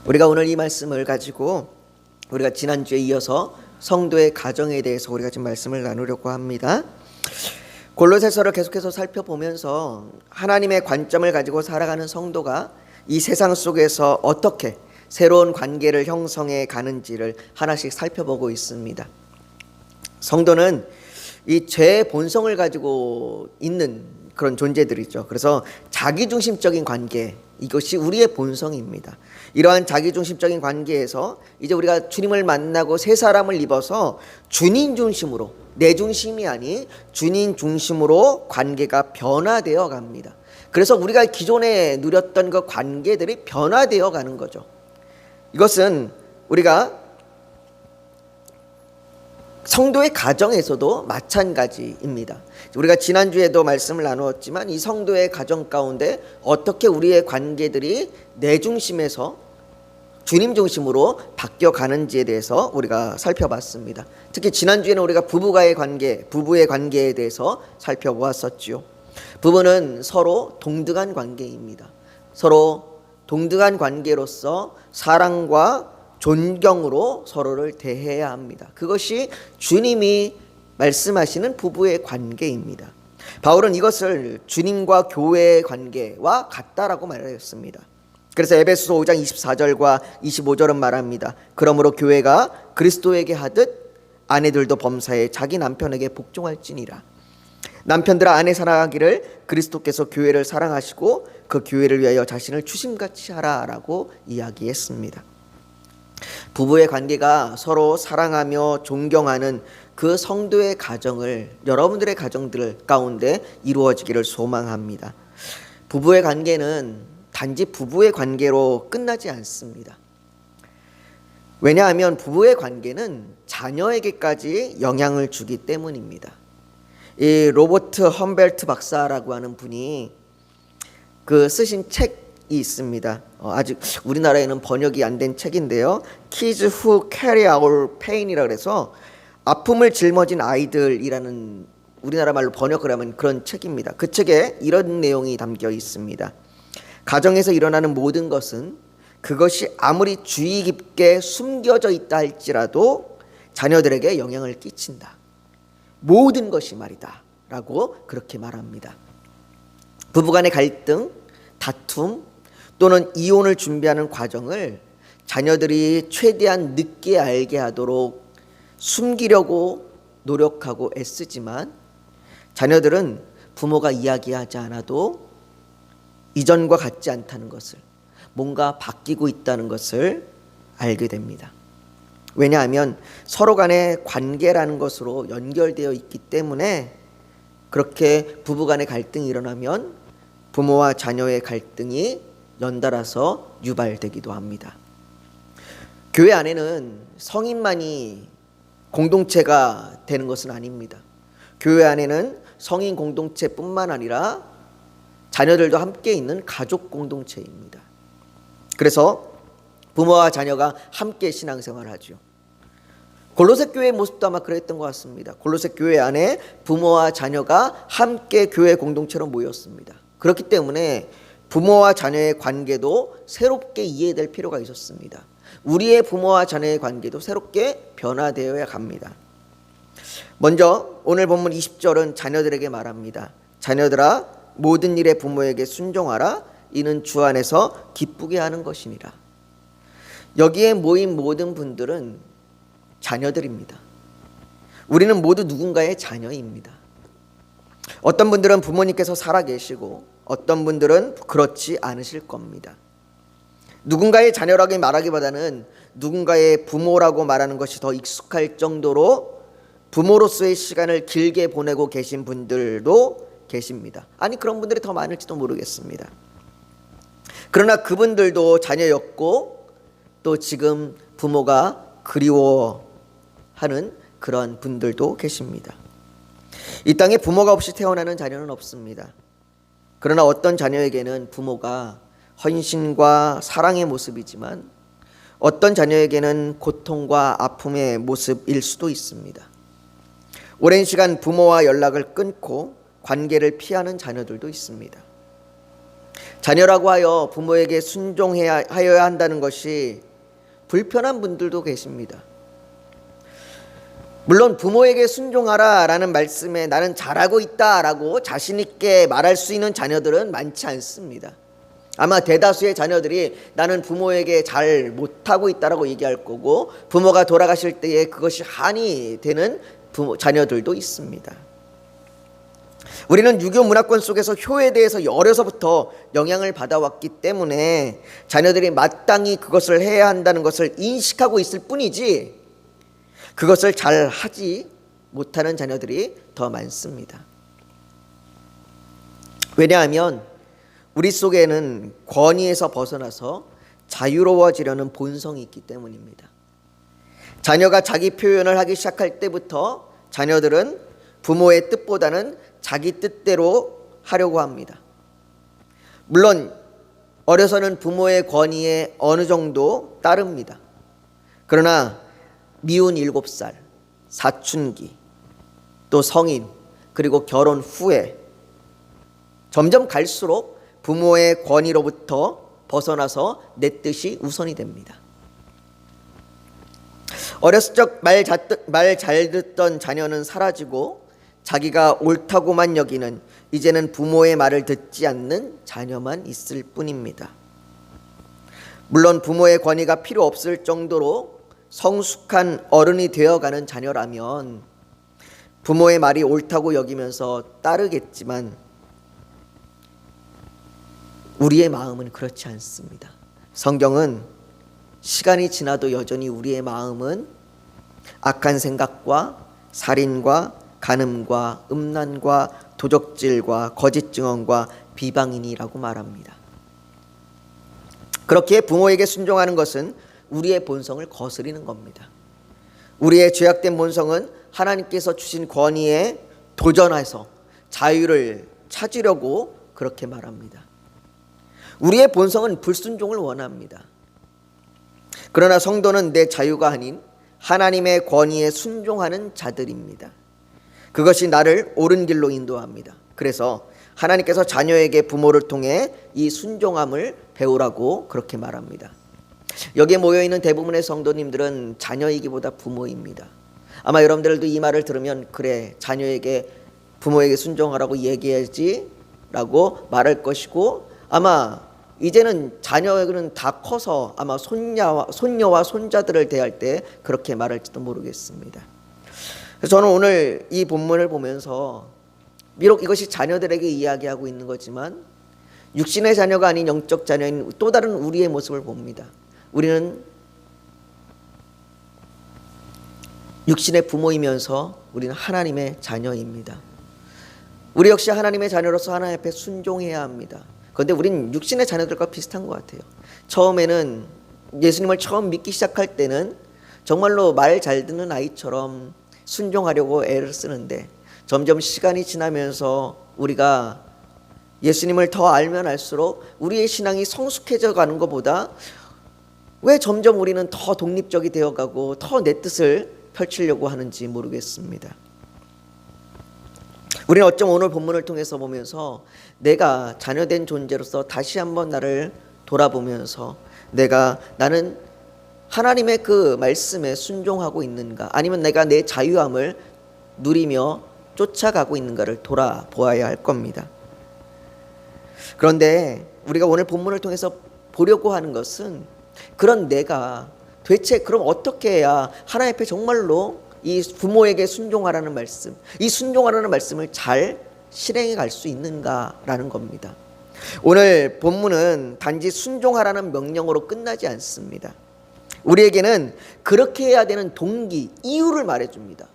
우리가 오늘 이 말씀을 가지고 우리가 지난주에 이어서 성도의 가정에 대해서 우리가 지금 말씀을 나누려고 합니다. 골로새서를 계속해서 살펴보면서 하나님의 관점을 가지고 살아가는 성도가 이 세상 속에서 어떻게 새로운 관계를 형성해 가는지를 하나씩 살펴보고 있습니다. 성도는 이 죄의 본성을 가지고 있는 그런 존재들이죠. 그래서 자기중심적인 관계, 이것이 우리의 본성입니다. 이러한 자기중심적인 관계에서 이제 우리가 주님을 만나고 새 사람을 입어서 주님 중심으로, 내 중심이 아닌 주님 중심으로 관계가 변화되어 갑니다. 그래서 우리가 기존에 누렸던 그 관계들이 변화되어 가는 거죠. 이것은 우리가 성도의 가정에서도 마찬가지입니다. 우리가 지난주에도 말씀을 나누었지만 이 성도의 가정 가운데 어떻게 우리의 관계들이 내 중심에서 주님 중심으로 바뀌어 가는지에 대해서 우리가 살펴봤습니다. 특히 지난주에는 우리가 부부의 관계에 대해서 살펴보았었지요. 부부는 서로 동등한 관계입니다. 서로 동등한 관계로서 사랑과 존경으로 서로를 대해야 합니다. 그것이 주님이 말씀하시는 부부의 관계입니다. 바울은 이것을 주님과 교회의 관계와 같다라고 말하였습니다. 그래서 에베소서 5장 24절과 25절은 말합니다. 그러므로 교회가 그리스도에게 하듯 아내들도 범사에 자기 남편에게 복종할지니라. 남편들아 아내 사랑하기를 그리스도께서 교회를 사랑하시고 그 교회를 위하여 자신을 주심같이 하라라고 이야기했습니다. 부부의 관계가 서로 사랑하며 존경하는 그 성도의 가정을 여러분들의 가정들 가운데 이루어지기를 소망합니다. 부부의 관계는 단지 부부의 관계로 끝나지 않습니다. 왜냐하면 부부의 관계는 자녀에게까지 영향을 주기 때문입니다. 이 로버트 험벨트 박사라고 하는 분이 그 쓰신 책이 있습니다. 아직 우리나라에는 번역이 안 된 책인데요. Kids Who Carry Our Pain이라고 해서 아픔을 짊어진 아이들이라는 우리나라 말로 번역을 하면 그런 책입니다. 그 책에 이런 내용이 담겨 있습니다. 가정에서 일어나는 모든 것은 그것이 아무리 주의 깊게 숨겨져 있다 할지라도 자녀들에게 영향을 끼친다. 모든 것이 말이다 라고 그렇게 말합니다. 부부간의 갈등, 다툼 또는 이혼을 준비하는 과정을 자녀들이 최대한 늦게 알게 하도록 숨기려고 노력하고 애쓰지만 자녀들은 부모가 이야기하지 않아도 이전과 같지 않다는 것을, 뭔가 바뀌고 있다는 것을 알게 됩니다. 왜냐하면 서로 간의 관계라는 것으로 연결되어 있기 때문에 그렇게 부부 간의 갈등이 일어나면 부모와 자녀의 갈등이 연달아서 유발되기도 합니다. 교회 안에는 성인만이 공동체가 되는 것은 아닙니다. 교회 안에는 성인 공동체뿐만 아니라 자녀들도 함께 있는 가족 공동체입니다. 그래서 부모와 자녀가 함께 신앙생활을 하죠. 골로새 교회의 모습도 아마 그랬던 것 같습니다. 골로새 교회 안에 부모와 자녀가 함께 교회 공동체로 모였습니다. 그렇기 때문에 부모와 자녀의 관계도 새롭게 이해될 필요가 있었습니다. 우리의 부모와 자녀의 관계도 새롭게 변화되어야 합니다. 먼저 오늘 본문 20절은 자녀들에게 말합니다. 자녀들아 모든 일에 부모에게 순종하라. 이는 주 안에서 기쁘게 하는 것이니라. 여기에 모인 모든 분들은 자녀들입니다. 우리는 모두 누군가의 자녀입니다. 어떤 분들은 부모님께서 살아계시고 어떤 분들은 그렇지 않으실 겁니다. 누군가의 자녀라고 말하기보다는 누군가의 부모라고 말하는 것이 더 익숙할 정도로 부모로서의 시간을 길게 보내고 계신 분들도 계십니다. 아니 그런 분들이 더 많을지도 모르겠습니다. 그러나 그분들도 자녀였고 또 지금 부모가 그리워하는 그런 분들도 계십니다. 이 땅에 부모가 없이 태어나는 자녀는 없습니다. 그러나 어떤 자녀에게는 부모가 헌신과 사랑의 모습이지만 어떤 자녀에게는 고통과 아픔의 모습일 수도 있습니다. 오랜 시간 부모와 연락을 끊고 관계를 피하는 자녀들도 있습니다. 자녀라고 하여 부모에게 순종하여야 한다는 것이 불편한 분들도 계십니다. 물론 부모에게 순종하라라는 말씀에 나는 잘하고 있다라고 자신 있게 말할 수 있는 자녀들은 많지 않습니다. 아마 대다수의 자녀들이 나는 부모에게 잘 못하고 있다라고 얘기할 거고, 부모가 돌아가실 때에 그것이 한이 되는 자녀들도 있습니다. 우리는 유교 문화권 속에서 효에 대해서 어려서부터 영향을 받아왔기 때문에 자녀들이 마땅히 그것을 해야 한다는 것을 인식하고 있을 뿐이지, 그것을 잘 하지 못하는 자녀들이 더 많습니다. 왜냐하면 우리 속에는 권위에서 벗어나서 자유로워지려는 본성이 있기 때문입니다. 자녀가 자기 표현을 하기 시작할 때부터 자녀들은 부모의 뜻보다는 자기 뜻대로 하려고 합니다. 물론 어려서는 부모의 권위에 어느 정도 따릅니다. 그러나 미운 7살, 사춘기, 또 성인, 그리고 결혼 후에 점점 갈수록 부모의 권위로부터 벗어나서 내 뜻이 우선이 됩니다. 어렸을 적 말 잘 듣던 자녀는 사라지고 자기가 옳다고만 여기는, 이제는 부모의 말을 듣지 않는 자녀만 있을 뿐입니다. 물론 부모의 권위가 필요 없을 정도로 성숙한 어른이 되어가는 자녀라면 부모의 말이 옳다고 여기면서 따르겠지만, 우리의 마음은 그렇지 않습니다. 성경은 시간이 지나도 여전히 우리의 마음은 악한 생각과 살인과 간음과 음란과 도적질과 거짓 증언과 비방이니라고 말합니다. 그렇게 부모에게 순종하는 것은 우리의 본성을 거스리는 겁니다. 우리의 죄악된 본성은 하나님께서 주신 권위에 도전해서 자유를 찾으려고 그렇게 말합니다. 우리의 본성은 불순종을 원합니다. 그러나 성도는 내 자유가 아닌 하나님의 권위에 순종하는 자들입니다. 그것이 나를 옳은 길로 인도합니다. 그래서 하나님께서 자녀에게 부모를 통해 이 순종함을 배우라고 그렇게 말합니다. 여기에 모여있는 대부분의 성도님들은 자녀이기보다 부모입니다. 아마 여러분들도 이 말을 들으면, 그래, 자녀에게 부모에게 순종하라고 얘기해야지 라고 말할 것이고, 아마 이제는 자녀는 다 커서 아마 손녀와 손자들을 대할 때 그렇게 말할지도 모르겠습니다. 그래서 저는 오늘 이 본문을 보면서, 비록 이것이 자녀들에게 이야기하고 있는 거지만 육신의 자녀가 아닌 영적 자녀인 또 다른 우리의 모습을 봅니다. 우리는 육신의 부모이면서 우리는 하나님의 자녀입니다. 우리 역시 하나님의 자녀로서 하나님 앞에 순종해야 합니다. 그런데 우린 육신의 자녀들과 비슷한 것 같아요. 처음에는 예수님을 처음 믿기 시작할 때는 정말로 말 잘 듣는 아이처럼 순종하려고 애를 쓰는데, 점점 시간이 지나면서 우리가 예수님을 더 알면 알수록 우리의 신앙이 성숙해져 가는 것보다 왜 점점 우리는 더 독립적이 되어가고 더 내 뜻을 펼치려고 하는지 모르겠습니다. 우리는 어쩜 오늘 본문을 통해서 보면서 내가 자녀된 존재로서 다시 한번 나를 돌아보면서, 나는 하나님의 그 말씀에 순종하고 있는가, 아니면 내가 내 자유함을 누리며 쫓아가고 있는가를 돌아보아야 할 겁니다. 그런데 우리가 오늘 본문을 통해서 보려고 하는 것은, 그런 내가 도대체 그럼 어떻게 해야 하나님 앞에 정말로 이 부모에게 순종하라는 말씀, 이 순종하라는 말씀을 잘 실행해 갈 수 있는가라는 겁니다. 오늘 본문은 단지 순종하라는 명령으로 끝나지 않습니다. 우리에게는 그렇게 해야 되는 동기, 이유를 말해줍니다.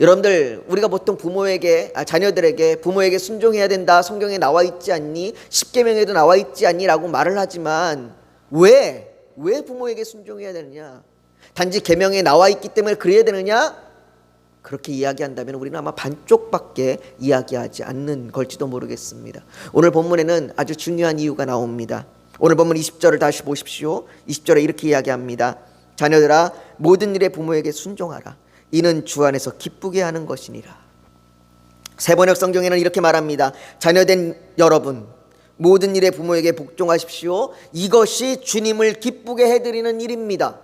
여러분들, 우리가 보통 자녀들에게 부모에게 순종해야 된다, 성경에 나와 있지 않니? 십계명에도 나와 있지 않니? 라고 말을 하지만 왜 부모에게 순종해야 되느냐? 단지 계명에 나와 있기 때문에 그래야 되느냐? 그렇게 이야기한다면 우리는 아마 반쪽밖에 이야기하지 않는 걸지도 모르겠습니다. 오늘 본문에는 아주 중요한 이유가 나옵니다. 오늘 본문 20절을 다시 보십시오. 20절에 이렇게 이야기합니다. 자녀들아, 모든 일에 부모에게 순종하라. 이는 주 안에서 기쁘게 하는 것이니라. 세번역 성경에는 이렇게 말합니다. 자녀된 여러분, 모든 일에 부모에게 복종하십시오. 이것이 주님을 기쁘게 해드리는 일입니다.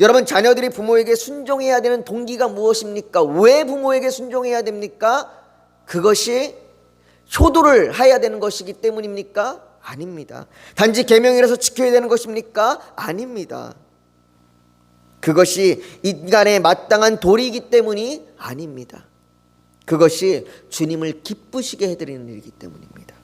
여러분, 자녀들이 부모에게 순종해야 되는 동기가 무엇입니까? 왜 부모에게 순종해야 됩니까? 그것이 효도를 해야 되는 것이기 때문입니까? 아닙니다. 단지 계명이라서 지켜야 되는 것입니까? 아닙니다. 그것이 인간의 마땅한 도리이기 때문이 아닙니다. 그것이 주님을 기쁘시게 해드리는 일이기 때문입니다.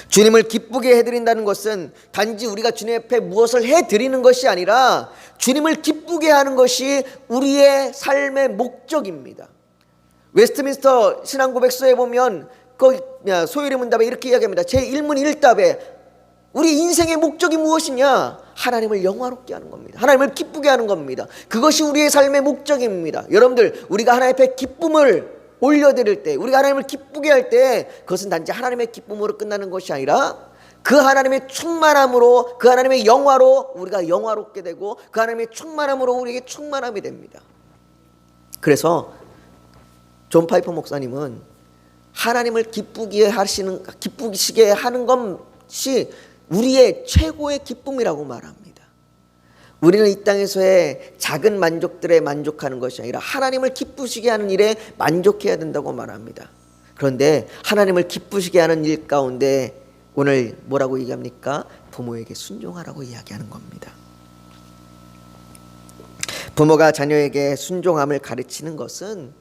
주님을 기쁘게 해드린다는 것은 단지 우리가 주님 앞에 무엇을 해드리는 것이 아니라 주님을 기쁘게 하는 것이 우리의 삶의 목적입니다. 웨스트민스터 신앙고백서에 보면 거기 소율의 문답에 이렇게 이야기합니다. 제1문 1답에 우리 인생의 목적이 무엇이냐? 하나님을 영화롭게 하는 겁니다. 하나님을 기쁘게 하는 겁니다. 그것이 우리의 삶의 목적입니다. 여러분들, 우리가 하나님 앞에 기쁨을 올려드릴 때, 우리가 하나님을 기쁘게 할 때 그것은 단지 하나님의 기쁨으로 끝나는 것이 아니라 그 하나님의 충만함으로, 그 하나님의 영화로 우리가 영화롭게 되고 그 하나님의 충만함으로 우리에게 충만함이 됩니다. 그래서 존 파이퍼 목사님은 하나님을 기쁘시게 하는 것이 우리의 최고의 기쁨이라고 말합니다. 우리는 이 땅에서의 작은 만족들에 만족하는 것이 아니라 하나님을 기쁘시게 하는 일에 만족해야 된다고 말합니다. 그런데 하나님을 기쁘시게 하는 일 가운데 오늘 뭐라고 얘기합니까? 부모에게 순종하라고 이야기하는 겁니다. 부모가 자녀에게 순종함을 가르치는 것은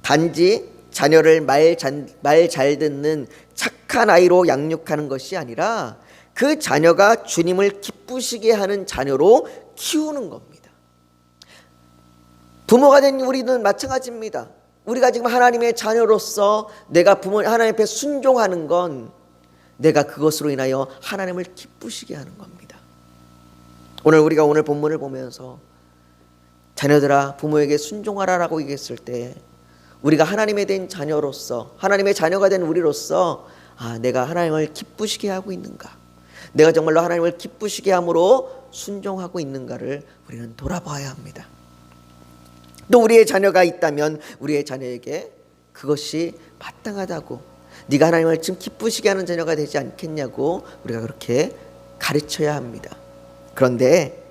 단지 자녀를 말 잘 듣는 착한 아이로 양육하는 것이 아니라 그 자녀가 주님을 기쁘시게 하는 자녀로 키우는 겁니다. 부모가 된 우리는 마찬가지입니다. 우리가 지금 하나님의 자녀로서 내가 하나님 앞에 순종하는 건 내가 그것으로 인하여 하나님을 기쁘시게 하는 겁니다. 우리가 오늘 본문을 보면서 자녀들아 부모에게 순종하라라고 얘기했을 때 우리가 하나님에 대한 자녀로서, 하나님의 자녀가 된 우리로서 내가 하나님을 기쁘시게 하고 있는가, 내가 정말로 하나님을 기쁘시게 함으로 순종하고 있는가를 우리는 돌아봐야 합니다. 또 우리의 자녀가 있다면 우리의 자녀에게 그것이 마땅하다고, 네가 하나님을 지금 기쁘시게 하는 자녀가 되지 않겠냐고 우리가 그렇게 가르쳐야 합니다. 그런데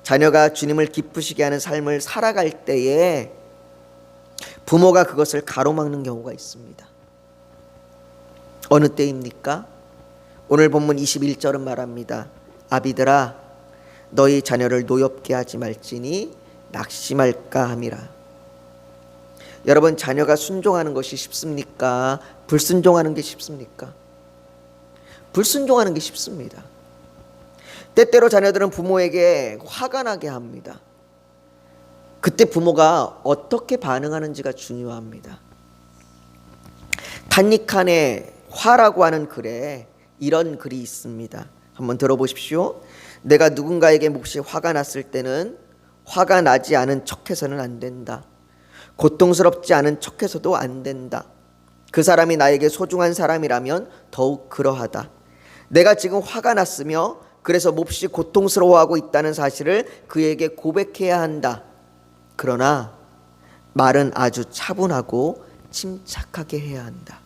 자녀가 주님을 기쁘시게 하는 삶을 살아갈 때에 부모가 그것을 가로막는 경우가 있습니다. 어느 때입니까? 오늘 본문 21절은 말합니다. 아비들아 너희 자녀를 노엽게 하지 말지니 낙심할까 함이라. 여러분, 자녀가 순종하는 것이 쉽습니까? 불순종하는 게 쉽습니까? 불순종하는 게 쉽습니다. 때때로 자녀들은 부모에게 화가 나게 합니다. 그때 부모가 어떻게 반응하는지가 중요합니다. 단니칸의 화라고 하는 글에 이런 글이 있습니다. 한번 들어보십시오. 내가 누군가에게 몹시 화가 났을 때는 화가 나지 않은 척해서는 안 된다. 고통스럽지 않은 척해서도 안 된다. 그 사람이 나에게 소중한 사람이라면 더욱 그러하다. 내가 지금 화가 났으며 그래서 몹시 고통스러워하고 있다는 사실을 그에게 고백해야 한다. 그러나 말은 아주 차분하고 침착하게 해야 한다.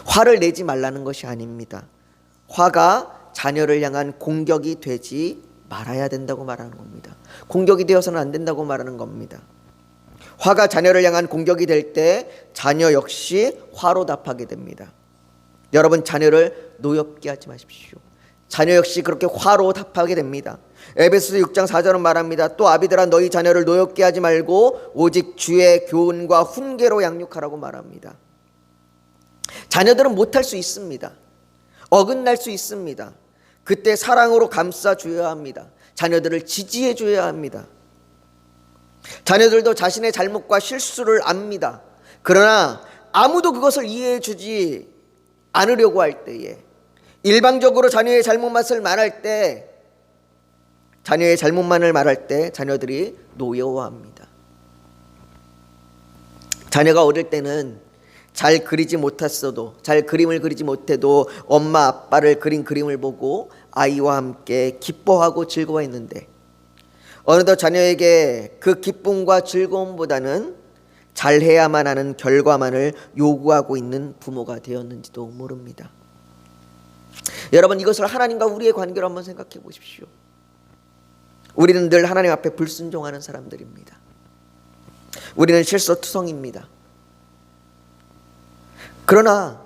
화를 내지 말라는 것이 아닙니다. 화가 자녀를 향한 공격이 되지 말아야 된다고 말하는 겁니다. 공격이 되어서는 안 된다고 말하는 겁니다. 화가 자녀를 향한 공격이 될 때 자녀 역시 화로 답하게 됩니다. 여러분, 자녀를 노엽게 하지 마십시오. 자녀 역시 그렇게 화로 답하게 됩니다. 에베소서 6장 4절은 말합니다. 또 아비들아 너희 자녀를 노엽게 하지 말고 오직 주의 교훈과 훈계로 양육하라고 말합니다. 자녀들은 못할 수 있습니다. 어긋날 수 있습니다. 그때 사랑으로 감싸줘야 합니다. 자녀들을 지지해 줘야 합니다. 자녀들도 자신의 잘못과 실수를 압니다. 그러나 아무도 그것을 이해해 주지 않으려고 할 때에, 일방적으로 자녀의 잘못만을 말할 때, 자녀들이 노여워합니다. 자녀가 어릴 때는 잘 그림을 그리지 못해도 엄마 아빠를 그린 그림을 보고 아이와 함께 기뻐하고 즐거워했는데 어느덧 자녀에게 그 기쁨과 즐거움보다는 잘해야만 하는 결과만을 요구하고 있는 부모가 되었는지도 모릅니다. 여러분, 이것을 하나님과 우리의 관계로 한번 생각해 보십시오. 우리는 늘 하나님 앞에 불순종하는 사람들입니다. 우리는 실소투성입니다. 그러나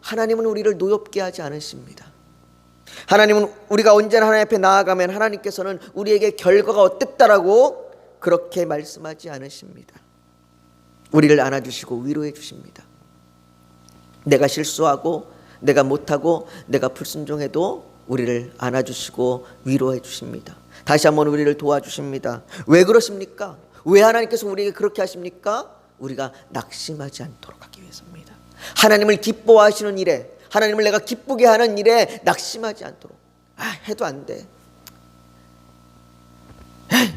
하나님은 우리를 노엽게 하지 않으십니다. 하나님은 우리가 언제나 하나님 앞에 나아가면 하나님께서는 우리에게 결과가 어땠다라고 그렇게 말씀하지 않으십니다. 우리를 안아주시고 위로해 주십니다. 내가 실수하고 내가 못하고 내가 불순종해도 우리를 안아주시고 위로해 주십니다. 다시 한번 우리를 도와주십니다. 왜 그러십니까? 왜 하나님께서 우리에게 그렇게 하십니까? 우리가 낙심하지 않도록 하기 위해서입니다. 하나님을 기뻐하시는 일에, 하나님을 내가 기쁘게 하는 일에 낙심하지 않도록. 해도 안 돼,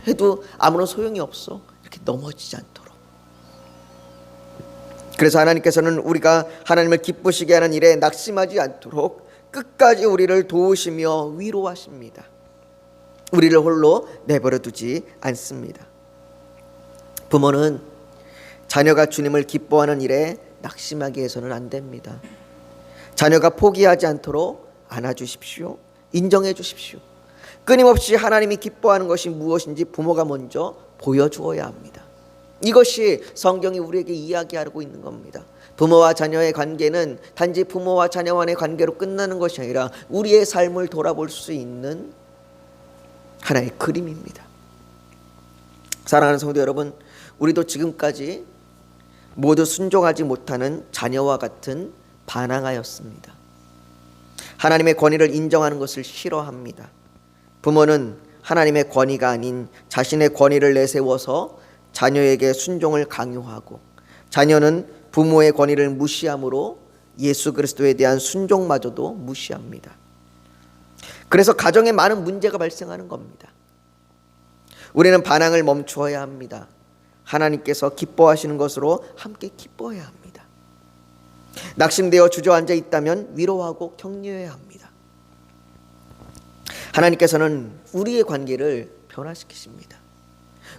해도 아무런 소용이 없어, 이렇게 넘어지지 않도록. 그래서 하나님께서는 우리가 하나님을 기쁘시게 하는 일에 낙심하지 않도록 끝까지 우리를 도우시며 위로하십니다. 우리를 홀로 내버려 두지 않습니다. 부모는 자녀가 주님을 기뻐하는 일에 낙심하게 해서는 안 됩니다. 자녀가 포기하지 않도록 안아주십시오. 인정해 주십시오. 끊임없이 하나님이 기뻐하는 것이 무엇인지 부모가 먼저 보여주어야 합니다. 이것이 성경이 우리에게 이야기하고 있는 겁니다. 부모와 자녀의 관계는 단지 부모와 자녀 간의 관계로 끝나는 것이 아니라 우리의 삶을 돌아볼 수 있는 하나의 그림입니다. 사랑하는 성도 여러분, 우리도 지금까지 모두 순종하지 못하는 자녀와 같은 반항하였습니다. 하나님의 권위를 인정하는 것을 싫어합니다. 부모는 하나님의 권위가 아닌 자신의 권위를 내세워서 자녀에게 순종을 강요하고, 자녀는 부모의 권위를 무시함으로 예수 그리스도에 대한 순종마저도 무시합니다. 그래서 가정에 많은 문제가 발생하는 겁니다. 우리는 반항을 멈추어야 합니다. 하나님께서 기뻐하시는 것으로 함께 기뻐해야 합니다. 낙심되어 주저앉아 있다면 위로하고 격려해야 합니다. 하나님께서는 우리의 관계를 변화시키십니다.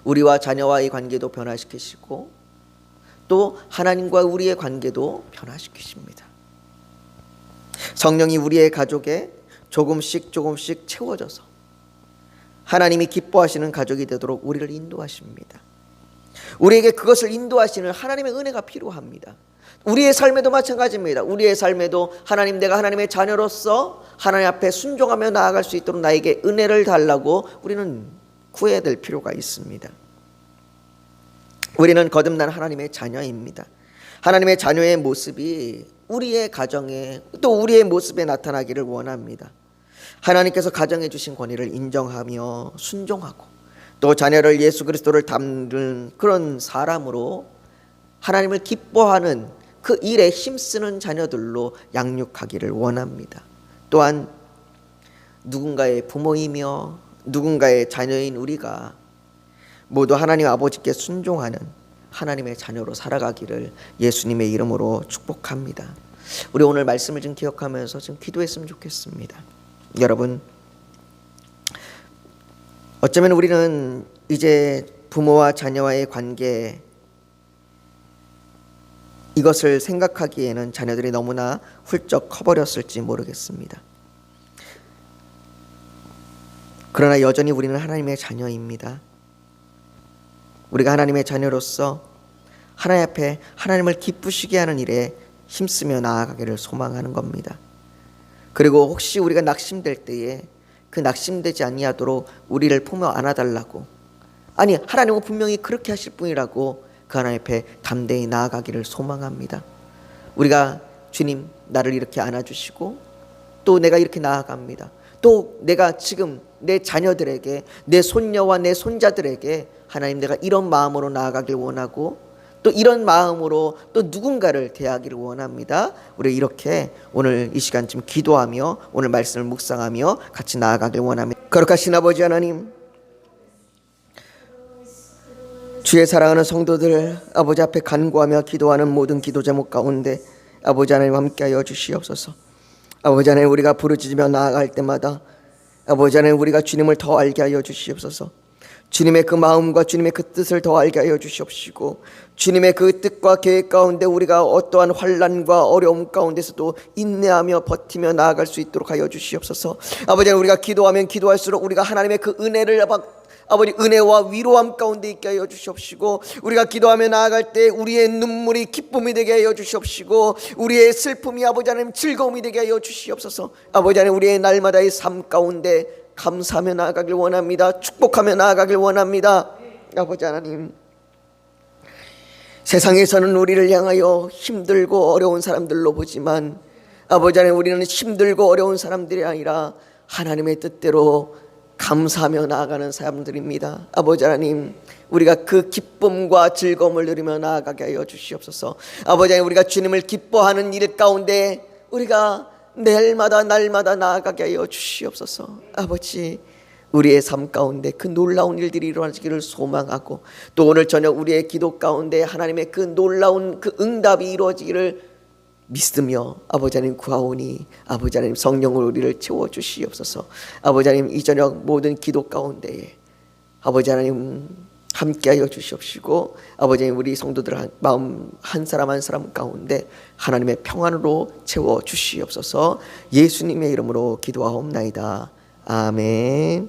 우리와 자녀와의 관계도 변화시키시고 또 하나님과 우리의 관계도 변화시키십니다. 성령이 우리의 가족에 조금씩 채워져서 하나님이 기뻐하시는 가족이 되도록 우리를 인도하십니다. 우리에게 그것을 인도하시는 하나님의 은혜가 필요합니다. 우리의 삶에도 마찬가지입니다. 우리의 삶에도 하나님, 내가 하나님의 자녀로서 하나님 앞에 순종하며 나아갈 수 있도록 나에게 은혜를 달라고 우리는 구해야 될 필요가 있습니다. 우리는 거듭난 하나님의 자녀입니다. 하나님의 자녀의 모습이 우리의 가정에 또 우리의 모습에 나타나기를 원합니다. 하나님께서 가정에 주신 권위를 인정하며 순종하고 또 자녀를 예수 그리스도를 닮는 그런 사람으로 하나님을 기뻐하는 그 일에 힘쓰는 자녀들로 양육하기를 원합니다. 또한 누군가의 부모이며 누군가의 자녀인 우리가 모두 하나님 아버지께 순종하는 하나님의 자녀로 살아가기를 예수님의 이름으로 축복합니다. 우리 오늘 말씀을 좀 기억하면서 좀 기도했으면 좋겠습니다. 여러분, 어쩌면 우리는 이제 부모와 자녀와의 관계, 이것을 생각하기에는 자녀들이 너무나 훌쩍 커버렸을지 모르겠습니다. 그러나 여전히 우리는 하나님의 자녀입니다. 우리가 하나님의 자녀로서 하나님 앞에 하나님을 기쁘시게 하는 일에 힘쓰며 나아가기를 소망하는 겁니다. 그리고 혹시 우리가 낙심될 때에 그 낙심되지 아니하도록 우리를 품어 안아달라고, 아니 하나님은 분명히 그렇게 하실 분이라고 그 하나님 앞에 담대히 나아가기를 소망합니다. 우리가 주님, 나를 이렇게 안아주시고 또 내가 이렇게 나아갑니다. 또 내가 지금 내 자녀들에게, 내 손녀와 내 손자들에게 하나님, 내가 이런 마음으로 나아가길 원하고 또 이런 마음으로 또 누군가를 대하기를 원합니다. 우리 이렇게 오늘 이 시간쯤 기도하며 오늘 말씀을 묵상하며 같이 나아가길 원합니다. 거룩하신 아버지 하나님, 주의 사랑하는 성도들 아버지 앞에 간구하며 기도하는 모든 기도 제목 가운데 아버지 하나님 함께하여 주시옵소서. 아버지 하나님, 우리가 부르짖으며 나아갈 때마다 아버지 하나님, 우리가 주님을 더 알게 하여 주시옵소서. 주님의 그 마음과 주님의 그 뜻을 더 알게 하여 주시옵시고, 주님의 그 뜻과 계획 가운데 우리가 어떠한 환난과 어려움 가운데서도 인내하며 버티며 나아갈 수 있도록 하여 주시옵소서. 아버지, 우리가 기도하면 기도할수록 우리가 하나님의 그 은혜를 아버지 은혜와 위로함 가운데 있게 하여 주시옵시고, 우리가 기도하며 나아갈 때 우리의 눈물이 기쁨이 되게 하여 주시옵시고, 우리의 슬픔이 아버지 하나님 즐거움이 되게 하여 주시옵소서. 아버지 하나님, 우리의 날마다의 삶 가운데 감사하며 나아가길 원합니다. 축복하며 나아가길 원합니다. 아버지 하나님, 세상에서는 우리를 향하여 힘들고 어려운 사람들로 보지만 아버지 하나님, 우리는 힘들고 어려운 사람들이 아니라 하나님의 뜻대로 감사하며 나아가는 사람들입니다. 아버지 하나님, 우리가 그 기쁨과 즐거움을 누리며 나아가게 하여 주시옵소서. 아버지 하나님, 우리가 주님을 기뻐하는 일 가운데 우리가 날마다 나아가게 하여 주시옵소서. 아버지, 우리의 삶 가운데 그 놀라운 일들이 일어나기를 소망하고, 또 오늘 저녁 우리의 기도 가운데 하나님의 그 놀라운 그 응답이 이루어지기를 믿으며 아버지 하나님 구하오니, 아버지 하나님 성령으로 우리를 채워주시옵소서. 아버지 하나님, 이 저녁 모든 기도 가운데에 아버지 하나님 함께하여 주시옵시고, 아버지 하나님, 우리 성도들 마음 한 사람 한 사람 가운데 하나님의 평안으로 채워 주시옵소서. 예수님의 이름으로 기도하옵나이다. 아멘.